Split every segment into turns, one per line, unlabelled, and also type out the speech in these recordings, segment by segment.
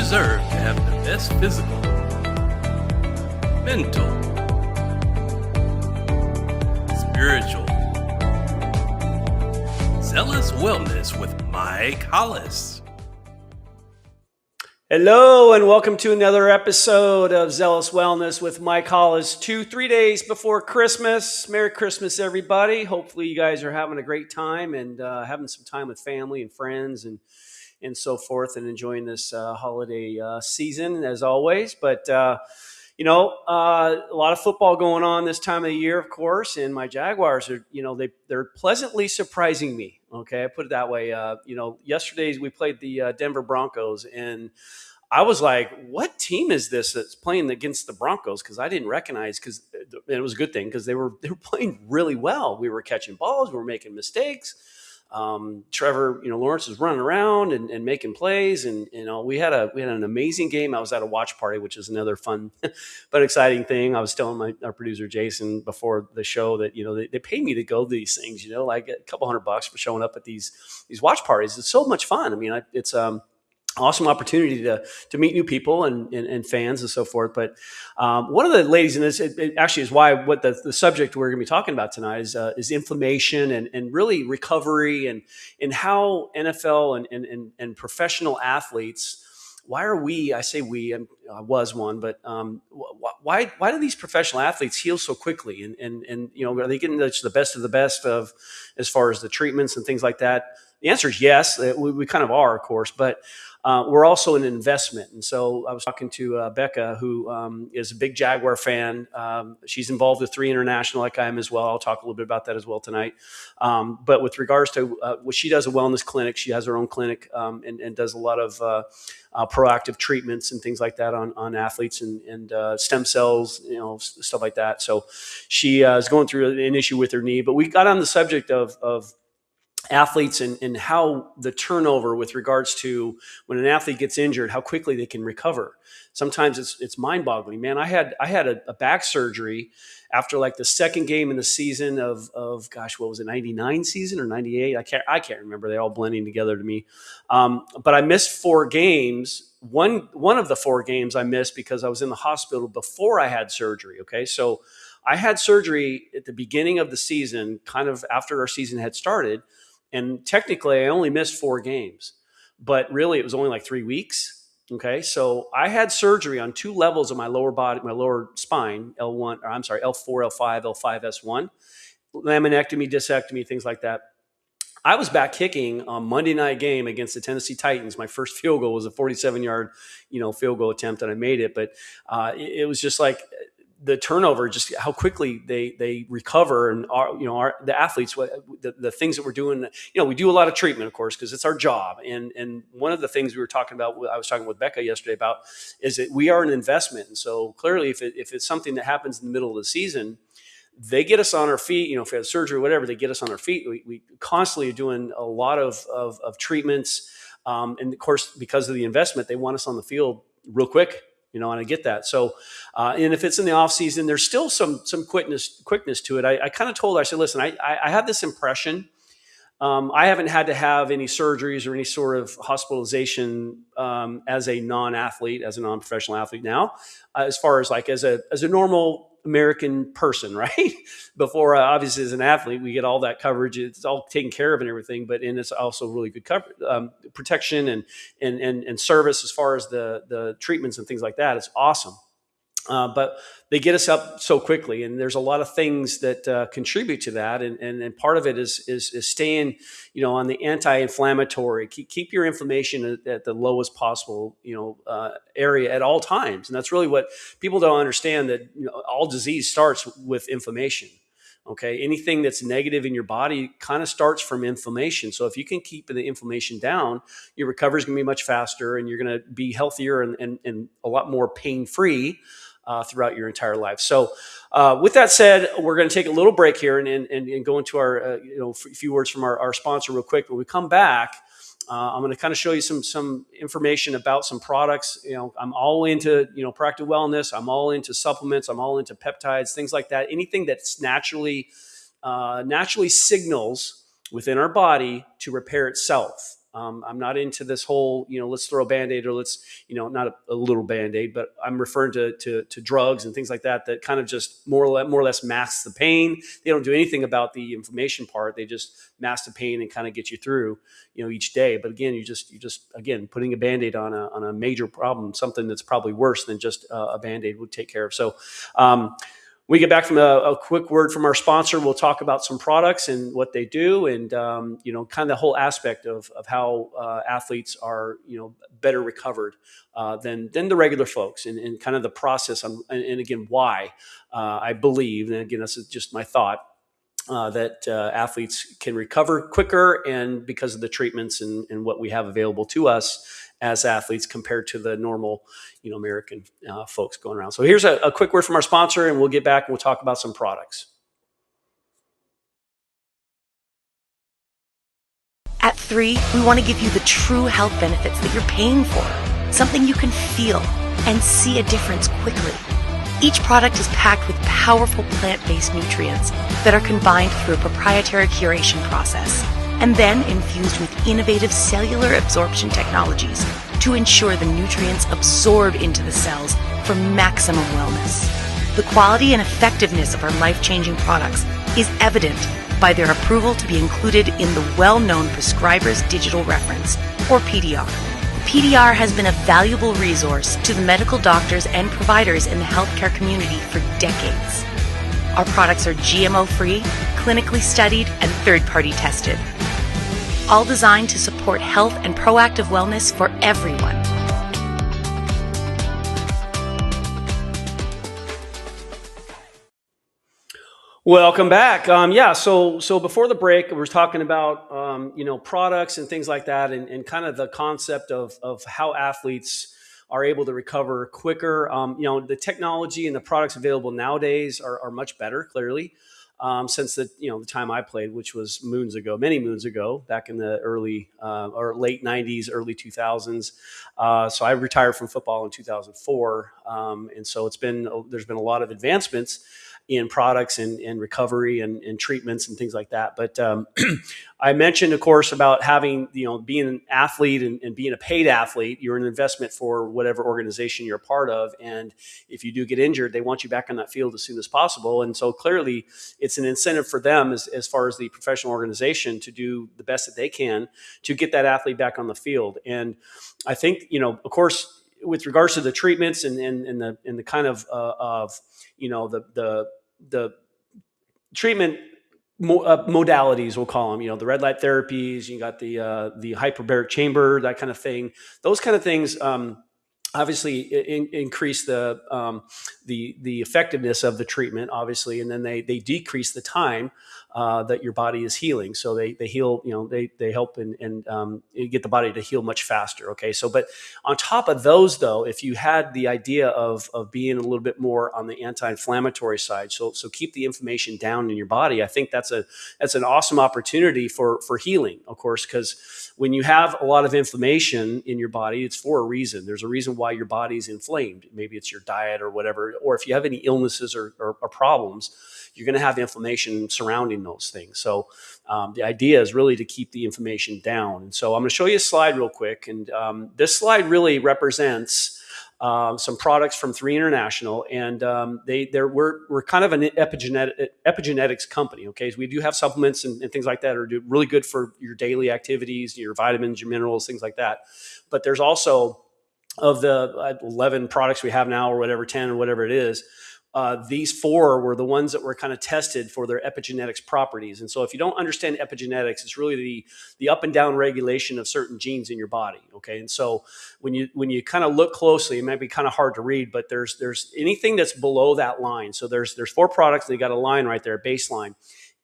deserve to have the best physical, mental, spiritual. Zealous Wellness with Mike Hollis.
Hello and welcome to another episode of Zealous Wellness with Mike Hollis. 3 days before Christmas. Merry Christmas, everybody. Hopefully you guys are having a great time and having some time with family and friends and so forth and enjoying this holiday season as always. But, a lot of football going on this time of the year, of course, and my Jaguars are, they're pleasantly surprising me. Okay, I put it that way. Yesterday we played the Denver Broncos, and I was like, what team is this that's playing against the Broncos? Because I didn't recognize, because it was a good thing because they were playing really well. We were catching balls, we were making mistakes. Trevor, Lawrence was running around and making plays, and we had an amazing game. I was at a watch party, which is another fun but exciting thing. I was telling our producer Jason before the show that they pay me to go to these things, like a couple $100 for showing up at these watch parties. It's so much fun. I mean, it's awesome opportunity to meet new people and fans and so forth. But one of the ladies in this, it actually is why what the subject we're going to be talking about tonight is inflammation and really recovery and how NFL and professional athletes. Why are we? I say we. I was one, but why do these professional athletes heal so quickly? And are they getting the best of the best of as far as the treatments and things like that? The answer is yes. We kind of are, of course, but we're also an investment. And so I was talking to Becca, who is a big Jaguar fan. She's involved with 3 International like I am as well. I'll talk a little bit about that as well tonight. But with regards to what she does, a wellness clinic, she has her own clinic and does a lot of proactive treatments and things like that on athletes and stem cells, stuff like that. So she is going through an issue with her knee. But we got on the subject of athletes and how the turnover with regards to when an athlete gets injured, how quickly they can recover. Sometimes it's mind-boggling, man. I had a back surgery after like the second game in the season of gosh, what was it, 99 season or 98? I can't remember. They're all blending together to me. But I missed 4 games. One of the 4 games I missed because I was in the hospital before I had surgery. Okay. So I had surgery at the beginning of the season, kind of after our season had started. And technically, I only missed 4 games, but really it was only like 3 weeks. Okay, so I had surgery on 2 levels of my lower body, my lower spine, L4, L5, L5S1, laminectomy, discectomy, things like that. I was back kicking on Monday night game against the Tennessee Titans. My first field goal was a 47-yard, field goal attempt, and I made it. But it was just like the turnover, just how quickly they recover, and the athletes, the things that we're doing, we do a lot of treatment, of course, because it's our job. And one of the things I was talking with Becca yesterday about, is that we are an investment. And so clearly, if it's something that happens in the middle of the season, they get us on our feet. If we have surgery or whatever, they get us on our feet. We constantly are doing a lot of treatments, and of course, because of the investment, they want us on the field real quick. And I get that. So, and if it's in the off season, there's still some quickness to it. I kind of told her, I said, listen, I have this impression. I haven't had to have any surgeries or any sort of hospitalization as a non-athlete, as a non-professional athlete now, as far as like as a normal American person, right? Before, obviously, as an athlete, we get all that coverage. It's all taken care of and everything, but it's also really good coverage, protection and service as far as the treatments and things like that. It's awesome. But they get us up so quickly, and there's a lot of things that contribute to that, and part of it is staying, on the anti-inflammatory. Keep your inflammation at the lowest possible, area at all times, and that's really what people don't understand. That all disease starts with inflammation. Okay, anything that's negative in your body kind of starts from inflammation. So if you can keep the inflammation down, your recovery is going to be much faster, and you're going to be healthier and a lot more pain-free throughout your entire life. So with that said, we're going to take a little break here and go into our a few words from our sponsor real quick. When we come back, I'm going to kind of show you some information about some products. I'm all into proactive wellness. I'm all into supplements. I'm all into peptides, things like that. Anything that's naturally signals within our body to repair itself. I'm not into this whole, let's throw a Band-Aid, or let's, not a little Band-Aid, but I'm referring to drugs and things like that kind of just more or less masks the pain. They don't do anything about the inflammation part. They just mask the pain and kind of get you through, each day. But again, you just again, putting a Band-Aid on a major problem, something that's probably worse than just a Band-Aid would take care of. So, we get back from a quick word from our sponsor. We'll talk about some products and what they do, and kind of the whole aspect of how athletes are better recovered than the regular folks, and kind of the process and again why I believe, and again this is just my thought, that athletes can recover quicker, and because of the treatments and what we have available to us as athletes compared to the normal, American folks going around. So here's a quick word from our sponsor, and we'll get back and we'll talk about some products.
At 3, we want to give you the true health benefits that you're paying for, something you can feel and see a difference quickly. Each product is packed with powerful plant-based nutrients that are combined through a proprietary curation process and then infused with innovative cellular absorption technologies to ensure the nutrients absorb into the cells for maximum wellness. The quality and effectiveness of our life-changing products is evident by their approval to be included in the well-known Prescriber's Digital Reference, or PDR. PDR has been a valuable resource to the medical doctors and providers in the healthcare community for decades. Our products are GMO-free, clinically studied, and third-party tested, all designed to support health and proactive wellness for everyone.
Welcome back. So before the break, we were talking about products and things like that, and kind of the concept of how athletes are able to recover quicker. The technology and the products available nowadays are much better, clearly, since the time I played, which was many moons ago, back in the early or late 90s, early 2000s. So I retired from football in 2004, and so there's been a lot of advancements in products and recovery and treatments and things like that. But I mentioned, of course, about having, being an athlete and being a paid athlete. You're an investment for whatever organization you're a part of. And if you do get injured, they want you back on that field as soon as possible. And so clearly it's an incentive for them as far as the professional organization to do the best that they can to get that athlete back on the field. And I think, of course, with regards to the treatments and the kind of the treatment modalities, we'll call them, the red light therapies, you got the hyperbaric chamber, that kind of thing. Those kind of things obviously increase the effectiveness of the treatment, obviously, and then they decrease the time that your body is healing. So they heal, they help and get the body to heal much faster. Okay. So, but on top of those though, if you had the idea of being a little bit more on the anti-inflammatory side, so keep the inflammation down in your body, I think that's an awesome opportunity for healing, of course, because when you have a lot of inflammation in your body, it's for a reason. There's a reason why your body's inflamed. Maybe it's your diet or whatever, or if you have any illnesses or problems, you're going to have inflammation surrounding those things. So the idea is really to keep the inflammation down. And so I'm going to show you a slide real quick. And this slide really represents some products from 3 International, and we're kind of an epigenetics company. Okay, so we do have supplements and things like that are really good for your daily activities, your vitamins, your minerals, things like that. But there's also, of the 11 products we have now, or whatever, 10 or whatever it is, these 4 were the ones that were kind of tested for their epigenetics properties. And so if you don't understand epigenetics, it's really the up and down regulation of certain genes in your body. Okay. And so when you kind of look closely, it might be kind of hard to read, but there's anything that's below that line. So there's 4 products, and they got a line right there, baseline.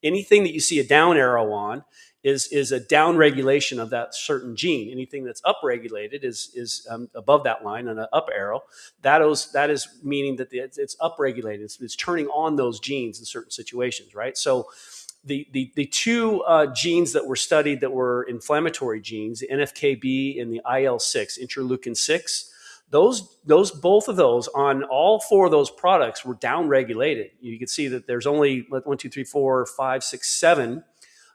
Anything that you see a down arrow on is a down regulation of that certain gene. Anything that's upregulated is above that line on an up arrow. That is meaning that it's upregulated. It's turning on those genes in certain situations, right? So the 2 genes that were studied that were inflammatory genes, the NFKB and the IL-6, interleukin 6, both of those on all 4 of those products were down regulated. You can see that there's only 1, 2, 3, 4, 5, 6, 7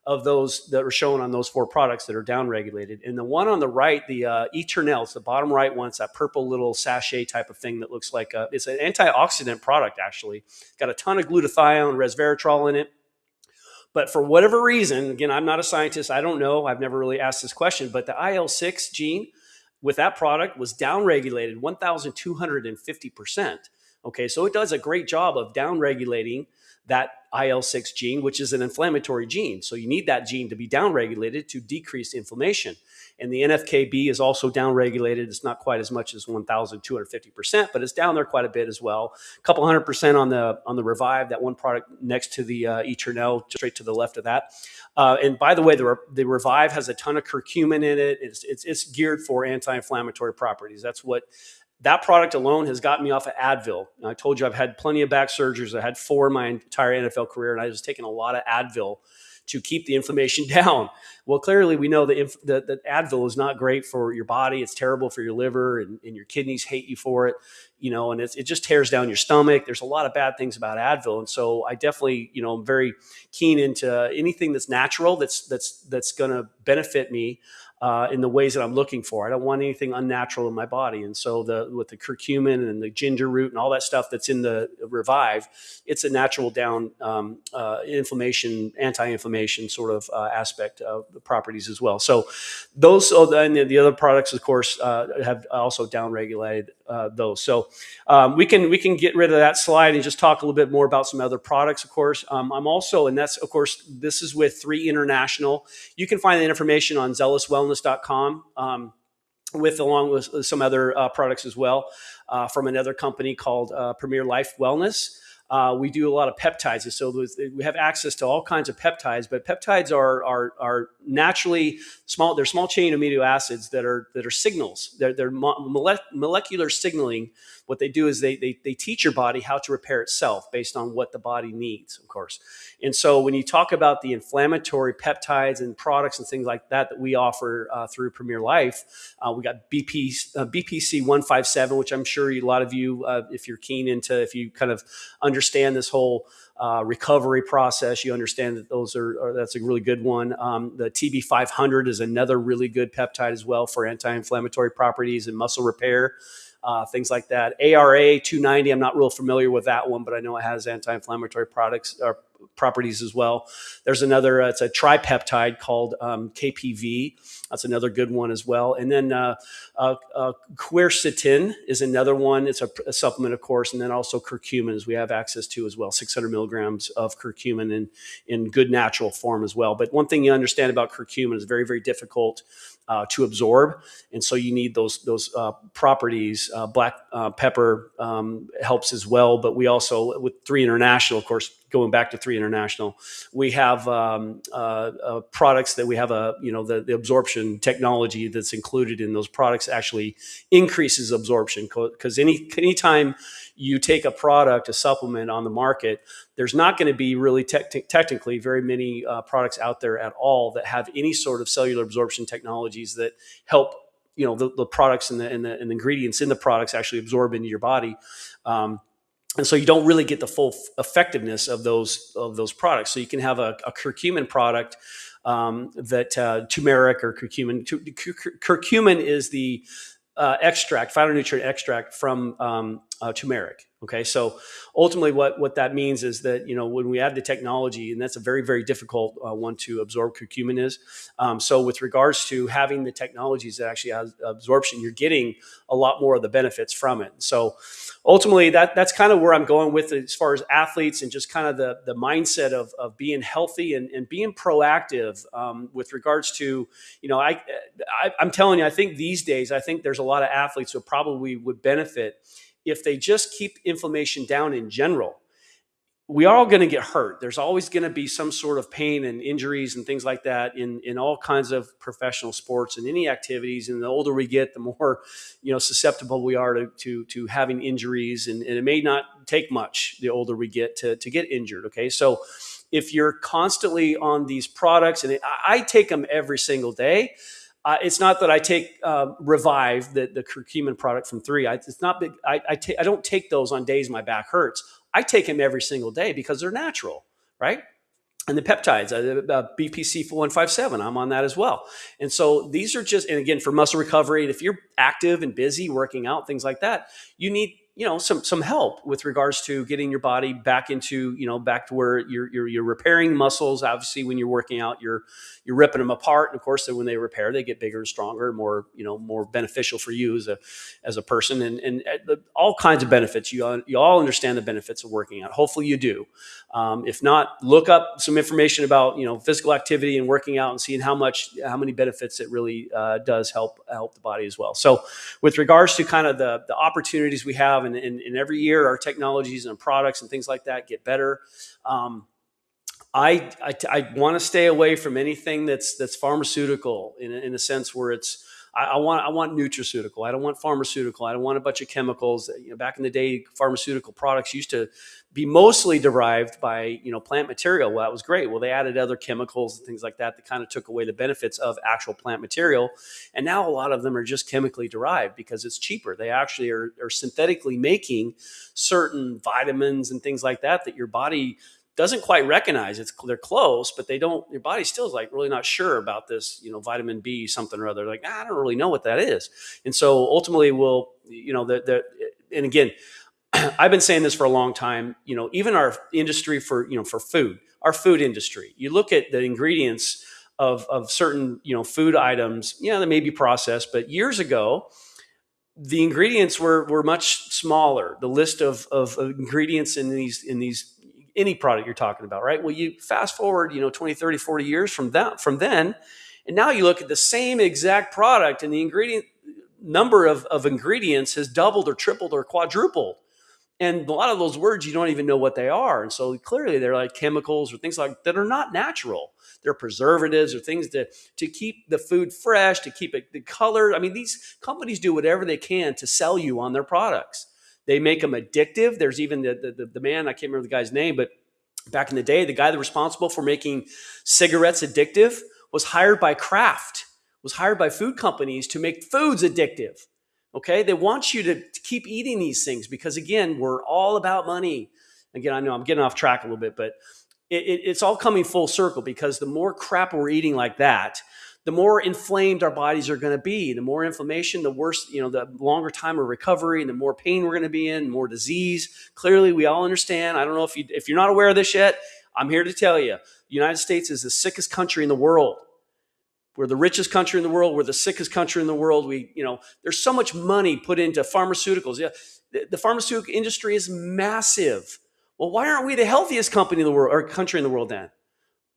of those that are shown on those 4 products that are downregulated. And the one on the right, the Eternel, it's the bottom right one. It's that purple little sachet type of thing that looks like it's an antioxidant product, actually. Got a ton of glutathione, resveratrol in it. But for whatever reason, again, I'm not a scientist. I don't know. I've never really asked this question. But the IL-6 gene with that product was downregulated 1,250%. Okay, so it does a great job of downregulating that IL-6 gene, which is an inflammatory gene. So you need that gene to be downregulated to decrease inflammation. And the NFKB is also downregulated. It's not quite as much as 1,250%, but it's down there quite a bit as well. A couple 100% on the Revive, that one product next to the Eternel, just straight to the left of that. And by the way, the Revive has a ton of curcumin in it. It's geared for anti-inflammatory properties. That's what that product alone has gotten me off of Advil. And I told you I've had plenty of back surgeries. I had 4 in my entire NFL career, and I was taking a lot of Advil to keep the inflammation down. Well, clearly we know that Advil is not great for your body. It's terrible for your liver, and your kidneys hate you for it, and it just tears down your stomach. There's a lot of bad things about Advil. And so I definitely, I'm very keen into anything that's natural, that's going to benefit me in the ways that I'm looking for. I don't want anything unnatural in my body. And so with the curcumin and the ginger root and all that stuff that's in the Revive, it's a natural down inflammation, anti-inflammation sort of aspect of the properties as well. So those, and the other products, of course, have also downregulated those. So we can get rid of that slide and just talk a little bit more about some other products. Of course, I'm also, and that's, of course, this is with 3 International. You can find the information on zealouswellness.com. Along with some other products as well from another company called Premier Life Wellness. We do a lot of peptides, and so we have access to all kinds of peptides. But peptides are naturally small. They're small chain amino acids that are signals. They're molecular signaling. What they do is they teach your body how to repair itself based on what the body needs, of course. And so when you talk about the inflammatory peptides and products and things like that we offer through Premier Life, we got BPC 157, which I'm sure a lot of you, if you're keen into, if you kind of understand this whole recovery process, you understand that that's a really good one. The TB 500 is another really good peptide as well for anti-inflammatory properties and muscle repair. Things like that. ARA 290, I'm not real familiar with that one, but I know it has anti-inflammatory properties as well. There's another, it's a tripeptide called KPV. That's another good one as well. And then quercetin is another one. It's a supplement, of course, and then also curcumin, as we have access to as well, 600 milligrams of curcumin in good natural form as well. But one thing you understand about curcumin is very, very difficult to absorb, and so you need those properties. Black pepper helps as well, but we also, with 3 International, of course, going back to 3 International, we have products that we have the absorption technology that's included in those products actually increases absorption, because anytime you take a product, a supplement on the market, there's not going to be really technically very many products out there at all that have any sort of cellular absorption technologies that help the products and the ingredients in the products actually absorb into your body. And so you don't really get the full effectiveness of those products. So you can have a curcumin product that turmeric or curcumin. Curcumin is the extract, phytonutrient extract from turmeric. Okay, so ultimately what that means is that, when we add the technology, and that's a very, very difficult one to absorb, curcumin is. So with regards to having the technologies that actually has absorption, you're getting a lot more of the benefits from it. So ultimately that's kind of where I'm going with it as far as athletes and just kind of the mindset of being healthy and being proactive with regards to, I'm telling you, I think these days, I think there's a lot of athletes who probably would benefit if they just keep inflammation down in general. We are all going to get hurt. There's always going to be some sort of pain and injuries and things like that in all kinds of professional sports and any activities. And the older we get, the more susceptible we are to having injuries. And it may not take much the older we get to get injured. Okay, so if you're constantly on these products, and I take them every single day. It's not that I take Revive, the curcumin product from 3. It's not big. I don't take those on days my back hurts. I take them every single day because they're natural, right? And the peptides, BPC 157, I'm on that as well. And so these are just, and again, for muscle recovery, if you're active and busy working out, things like that, you need, some help with regards to getting your body back into, back to where you're repairing muscles. Obviously, when you're working out, you're ripping them apart. And of course, then when they repair, they get bigger and stronger, more, more beneficial for you as a person, and all kinds of benefits. You all understand the benefits of working out. Hopefully you do. If not, look up some information about, physical activity and working out and seeing how many benefits it really does help the body as well. So with regards to kind of the opportunities we have, and every year our technologies and products and things like that get better. I want to stay away from anything that's pharmaceutical in a sense where it's, I want nutraceutical. I don't want pharmaceutical. I don't want a bunch of chemicals. Back in the day, pharmaceutical products used to be mostly derived by, plant material. Well, that was great. Well, they added other chemicals and things like that kind of took away the benefits of actual plant material. And now a lot of them are just chemically derived because it's cheaper. They actually are synthetically making certain vitamins and things like that your body doesn't quite recognize. They're close, but your body still is like really not sure about this, vitamin B something or other. Like, I don't really know what that is. And so ultimately and again, I've been saying this for a long time, even our industry for food, our food industry, you look at the ingredients of certain, food items, they may be processed, but years ago, the ingredients were much smaller. The list of ingredients in these any product you're talking about, right? Well, you fast forward, 20, 30, 40 years from then, and now you look at the same exact product and the ingredient number of ingredients has doubled or tripled or quadrupled. And a lot of those words, you don't even know what they are. And so clearly they're like chemicals or things like that are not natural. They're preservatives or things to keep the food fresh, to keep it the color. I mean, these companies do whatever they can to sell you on their products. They make them addictive. There's even the man, I can't remember the guy's name, but back in the day, the guy that was responsible for making cigarettes addictive was hired by Kraft, was hired by food companies to make foods addictive. Okay, they want you to keep eating these things because, again, we're all about money. Again, I know I'm getting off track a little bit, but it's all coming full circle because the more crap we're eating like that, the more inflamed our bodies are going to be. The more inflammation, the worse, the longer time of recovery and the more pain we're going to be in, more disease. Clearly, we all understand. I don't know if you're not aware of this yet, I'm here to tell you, the United States is the sickest country in the world. We're the richest country in the world. We're the sickest country in the world. There's so much money put into pharmaceuticals. Yeah, the pharmaceutical industry is massive. Well, why aren't we the healthiest company in the world or country in the world then?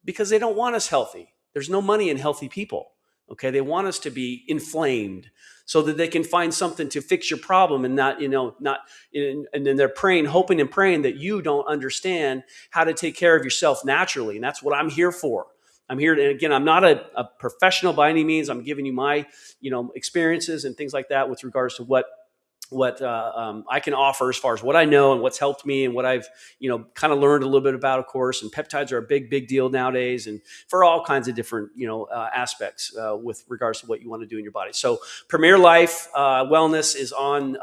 Because they don't want us healthy. There's no money in healthy people. Okay, they want us to be inflamed so that they can find something to fix your problem and and then they're hoping and praying that you don't understand how to take care of yourself naturally. And that's what I'm here for. I'm here to, and again, I'm not a professional by any means. I'm giving you my, experiences and things like that with regards to what I can offer as far as what I know and what's helped me and what I've, kind of learned a little bit about, of course. And peptides are a big deal nowadays and for all kinds of different, aspects with regards to what you want to do in your body. So Premier Life Wellness is on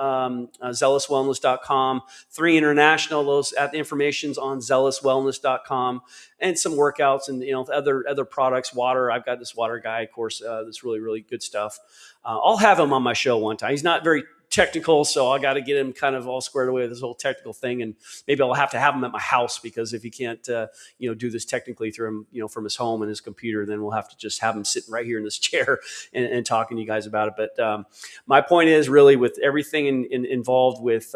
zealouswellness.com. 3 International, the information's on zealouswellness.com. And some workouts and, other products, water. I've got this water guy, of course, that's really, really good stuff. I'll have him on my show one time. He's not very technical, so I got to get him kind of all squared away with this whole technical thing, and maybe I'll have to have him at my house because if he can't, do this technically through him, from his home and his computer, then we'll have to just have him sitting right here in this chair and talking to you guys about it. But my point is really with everything involved with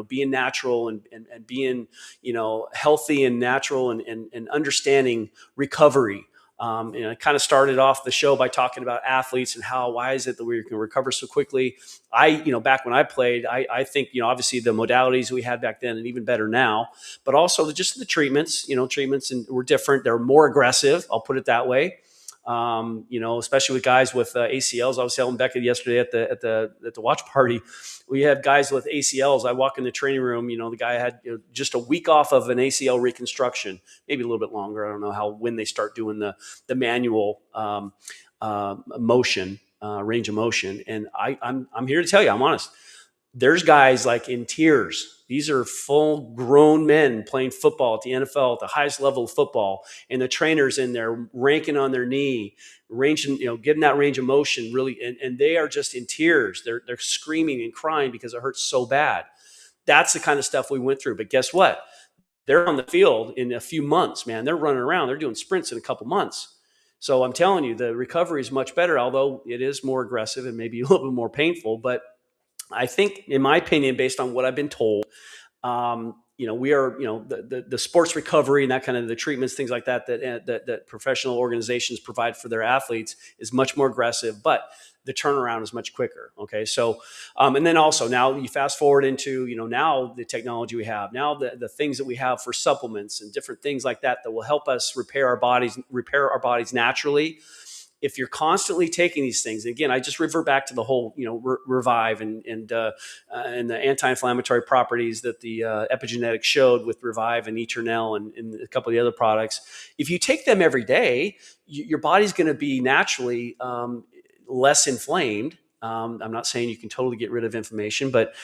being natural and being healthy and natural and understanding recovery. I kind of started off the show by talking about athletes and why is it that we can recover so quickly? Back when I played, I think, obviously the modalities we had back then and even better now, but also just the treatments, were different. They're more aggressive. I'll put it that way. Especially with guys with ACLs. I was telling Becca yesterday at the watch party, we had guys with ACLs. I walk in the training room, the guy had just a week off of an ACL reconstruction, maybe a little bit longer. I don't know when they start doing the manual motion, range of motion. And I'm here to tell you, I'm honest. there's guys like in tears. These are full grown men playing football at the NFL at the highest level of football, and the trainers in there ranking on their knee, ranging, getting that range of motion really, and they are just in tears. They're screaming and crying because it hurts so bad. That's the kind of stuff we went through. But guess what? They're on the field in a few months, man. They're running around. They're doing sprints in a couple months. So I'm telling you, the recovery is much better, although it is more aggressive and maybe a little bit more painful. But I think, in my opinion, based on what I've been told, we are, the sports recovery and that kind of the treatments, things like that professional organizations provide for their athletes is much more aggressive, but the turnaround is much quicker. Okay. So, and then also now you fast forward into, now the technology we have, now the things that we have for supplements and different things like that will help us repair our bodies naturally. If you're constantly taking these things, again, I just revert back to the whole, Revive and the anti-inflammatory properties that the epigenetics showed with Revive and Eternel and a couple of the other products. If you take them every day, your body's going to be naturally less inflamed. I'm not saying you can totally get rid of inflammation, but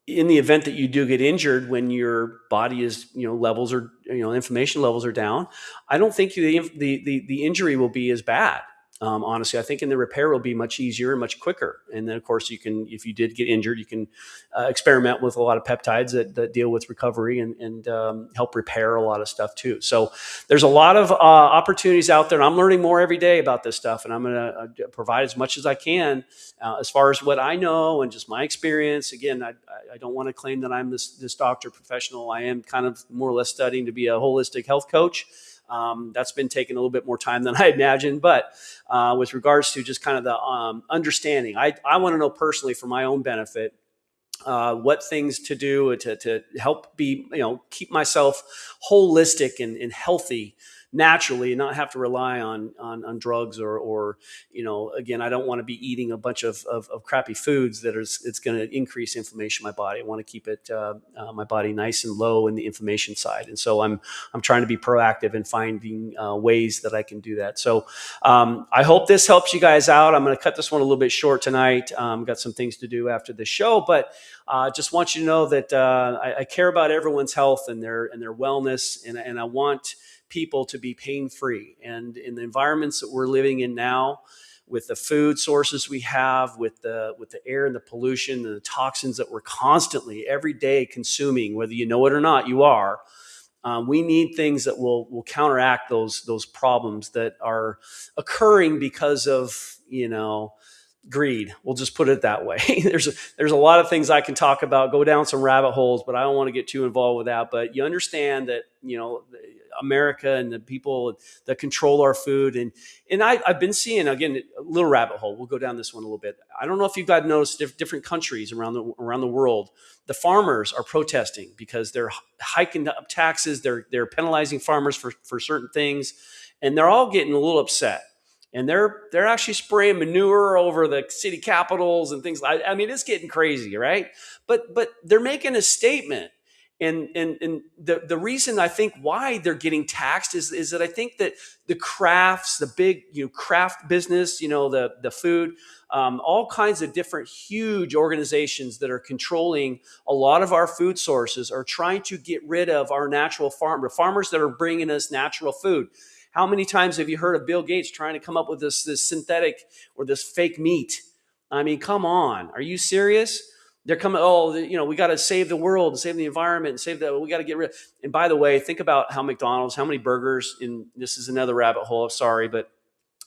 in the event that you do get injured when your body is, levels are, inflammation levels are down, I don't think the injury will be as bad. Honestly, I think in the repair will be much easier and much quicker. And then, of course, you can, if you did get injured, you can experiment with a lot of peptides that deal with recovery and help repair a lot of stuff too. So there's a lot of opportunities out there, and I'm learning more every day about this stuff. And I'm going to provide as much as I can as far as what I know and just my experience. Again, I don't want to claim that I'm this doctor professional. I am kind of more or less studying to be a holistic health coach. That's been taking a little bit more time than I imagined, but with regards to just kind of the understanding, I want to know personally for my own benefit what things to do to help be, keep myself holistic and healthy naturally and not have to rely on drugs or again, I don't want to be eating a bunch of crappy foods it's going to increase inflammation in my body. I want to keep it my body nice and low in the inflammation side. And so I'm trying to be proactive in finding ways that I can do that. So I hope this helps you guys out. I'm going to cut this one a little bit short tonight. Got some things to do after the show, but just want you to know that I care about everyone's health and their wellness, and I want people to be pain-free. And in the environments that we're living in now, with the food sources we have, with the air and the pollution and the toxins that we're constantly every day consuming, whether you know it or not, you are. We need things that will counteract those problems that are occurring because of greed. We'll just put it that way. There's a lot of things I can talk about, go down some rabbit holes, but I don't want to get too involved with that. But you understand that, America and the people that control our food. And I've been seeing, again, a little rabbit hole. We'll go down this one a little bit. I don't know if you've got noticed different countries around the world. The farmers are protesting because they're hiking up taxes. They're penalizing farmers for certain things. And they're all getting a little upset. And they're actually spraying manure over the city capitals and things like. I mean, it's getting crazy, right? But they're making a statement, and the reason I think why they're getting taxed is that I think that the crafts, the big craft business, the food, all kinds of different huge organizations that are controlling a lot of our food sources are trying to get rid of our natural farmers that are bringing us natural food. How many times have you heard of Bill Gates trying to come up with this synthetic or this fake meat? I mean, come on. Are you serious? They're coming, we got to save the world and save the environment and save that. We got to get rid. And by the way, think about how many burgers, this is another rabbit hole, sorry, but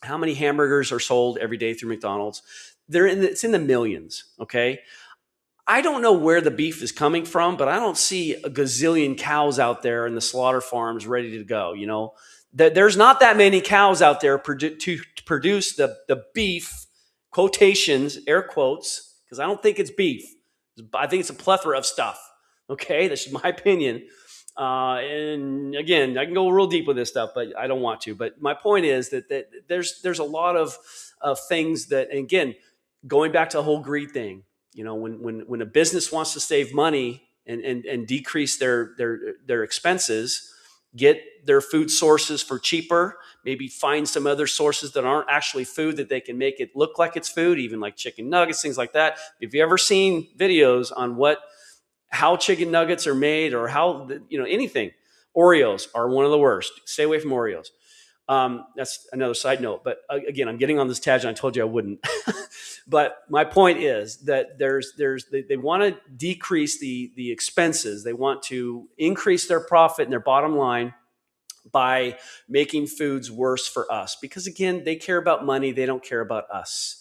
how many hamburgers are sold every day through McDonald's? It's in the millions, okay? I don't know where the beef is coming from, but I don't see a gazillion cows out there in the slaughter farms ready to go, There's not that many cows out there to produce the beef, quotations, air quotes, because I don't think it's beef. I think it's a plethora of stuff. Okay, that's my opinion. And again, I can go real deep with this stuff, but I don't want to. But my point is that there's a lot of things that, again, going back to the whole greed thing. When a business wants to save money and decrease their expenses, get their food sources for cheaper, maybe find some other sources that aren't actually food that they can make it look like it's food, even like chicken nuggets, things like that. If you ever seen videos on how chicken nuggets are made or how, anything, Oreos are one of the worst. Stay away from Oreos. That's another side note. But again, I'm getting on this tangent. I told you I wouldn't. But my point is that they want to decrease the expenses. They want to increase their profit and their bottom line by making foods worse for us. Because again, they care about money. They don't care about us.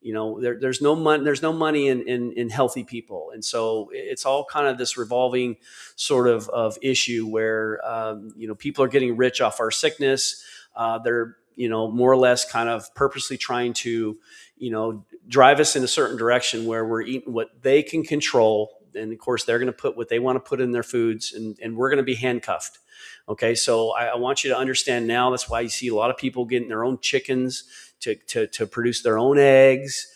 There's no money. There's no money in healthy people, and so it's all kind of this revolving sort of issue where people are getting rich off our sickness. They're more or less kind of purposely trying to drive us in a certain direction where we're eating what they can control, and of course they're going to put what they want to put in their foods, and we're going to be handcuffed. Okay, so I want you to understand now. That's why you see a lot of people getting their own chickens to produce their own eggs.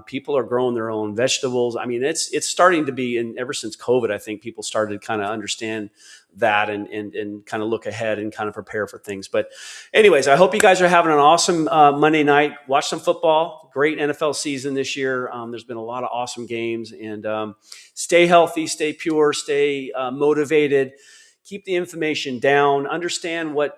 People are growing their own vegetables. I mean, it's starting to be, and ever since COVID, I think people started to kind of understand that and kind of look ahead and kind of prepare for things. But anyways, I hope you guys are having an awesome Monday night. Watch some football. Great NFL season this year. There's been a lot of awesome games, and stay healthy, stay pure, stay motivated. Keep the information down. Understand what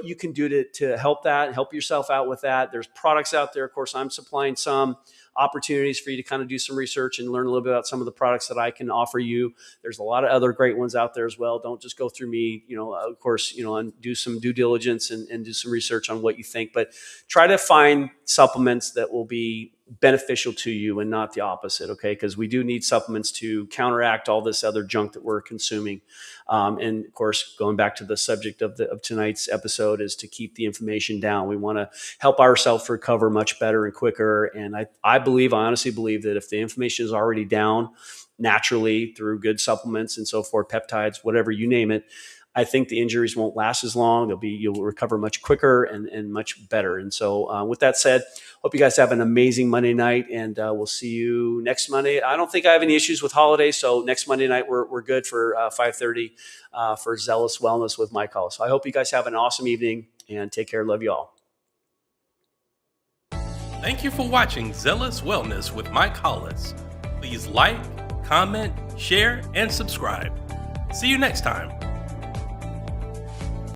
you can do to help yourself out with that. There's products out there. Of course, I'm supplying some opportunities for you to kind of do some research and learn a little bit about some of the products that I can offer you. There's a lot of other great ones out there as well. Don't just go through me, of course, and do some due diligence and do some research on what you think, but try to find supplements that will be beneficial to you and not the opposite. Okay. Because we do need supplements to counteract all this other junk that we're consuming. And of course, going back to the subject of tonight's episode is to keep the inflammation down. We want to help ourselves recover much better and quicker. And I honestly believe that if the inflammation is already down naturally through good supplements and so forth, peptides, whatever you name it, I think the injuries won't last as long. You'll recover much quicker and much better. And so with that said, hope you guys have an amazing Monday night, and we'll see you next Monday. I don't think I have any issues with holidays, so next Monday night we're good for 5:30 for Zealous Wellness with Mike Hollis. So I hope you guys have an awesome evening, and take care. Love you all.
Thank you for watching Zealous Wellness with Mike Hollis. Please like, comment, share, and subscribe. See you next time.